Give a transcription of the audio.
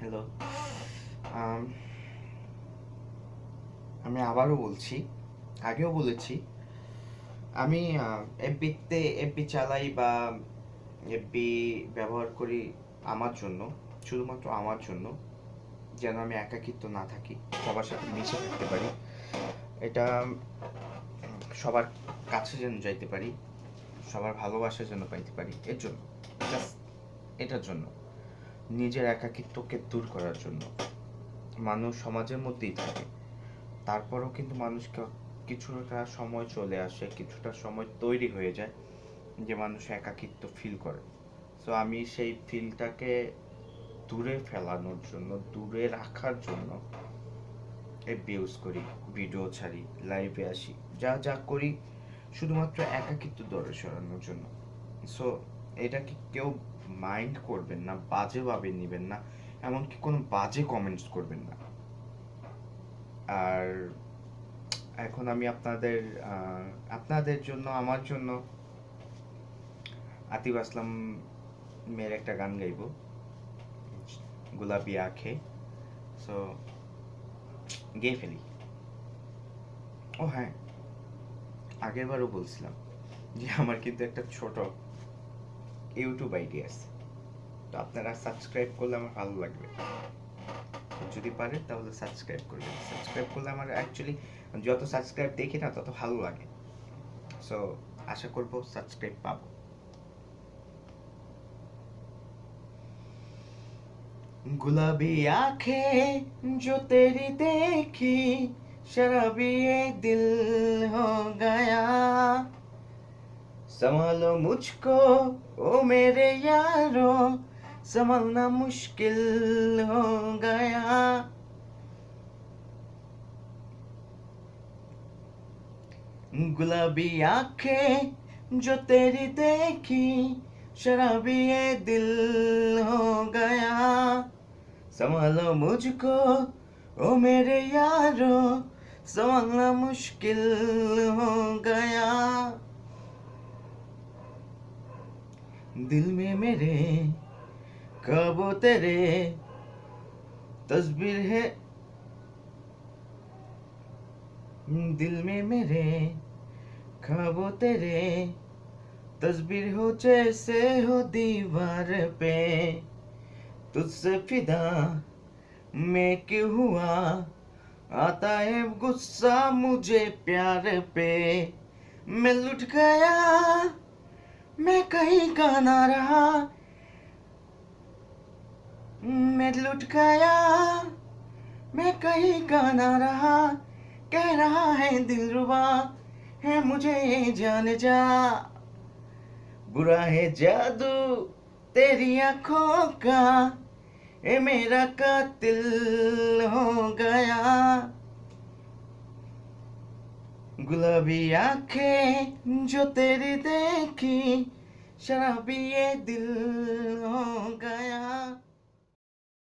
Hello. আম আমি আবারও বলছি, আগেও বলেছি, আমি এফবি চালাই বা এফবি ব্যবহার করি আমার জন্য, শুধুমাত্র আমার জন্য, যেন আমি একাকিত্ব না থাকি, সবার সাথে মিশে থাকতে পারি। এটা সবার কাছে যেন যাইতে পারি, সবার ভালোবাসা যেন পাইতে পারি, এর জন্য, জাস্ট এটার জন্য, নিজের একাকিত্বকে দূর করার জন্য। মানুষ সমাজের মধ্যেই থাকে, তারপরেও কিন্তু মানুষকে কিছুটা সময় চলে আসে, কিছুটা সময় তৈরি হয়ে যায় যে মানুষ একাকিত্ব ফিল করে। সো আমি সেই ফিলটাকে দূরে ফেলানোর জন্য, দূরে রাখার জন্য এফবি ইউজ করি, ভিডিও ছাড়ি, লাইভে আসি, যা যা করি শুধুমাত্র একাকিত্ব দূরে সরানোর জন্য। সো এটাকে কেউ মাইন্ড করবেন না, বাজেভাবে নেবেন না, এমনকি কোনো বাজে কমেন্টস করবেন না। আর এখন আমি আপনাদের জন্য, আমার জন্য আতিফ আসলাম মেয়ের একটা গান গাইবো, গোলাপি আঁখে। সো গেয়ে ফেলি। ও হ্যাঁ, আগের বারও বলছিলাম যে আমার কিন্তু একটা ছোট ইউটিউব আইডি আছে, তো আপনারা সাবস্ক্রাইব করলে আমার ভালো লাগবে। যদি পারেন তাহলে সাবস্ক্রাইব করবেন। সাবস্ক্রাইব করলে আমার অ্যাকচুয়ালি যত সাবস্ক্রাইব দেখি না তত ভালো লাগে। সো আশা করবো সাবস্ক্রাইব পাবো। गुलाबी आंखें जो तेरी देखी, शराबी ये दिल हो गया। संभालो मुझको ओ मेरे यारो, संभलना मुश्किल हो गया। गुलाबी आंखें जो तेरी देखी, शराबी ये दिल हो गया। संभालो मुझको ओ मेरे यारो, संभलना मुश्किल हो गया। दिल में मेरे ख्वाबों तेरे तस्वीर है, दिल में मेरे ख्वाबों तेरे तस्वीर हो जैसे हो दीवार पे। तुझसे फिदा मैं क्यों हुआ, आता है गुस्सा मुझे प्यार पे। मैं लुट गया, मैं कहीं का ना रहा, मैं लुट गया, मैं कहीं का ना रहा। कह रहा है दिलरुबा, है मुझे ये जान जा। बुरा है जादू तेरी आंखों का, ए मेरा कातिल हो गया। गुलाबी आंखें जो तेरी देखी, शराबी ये दिल हो गया।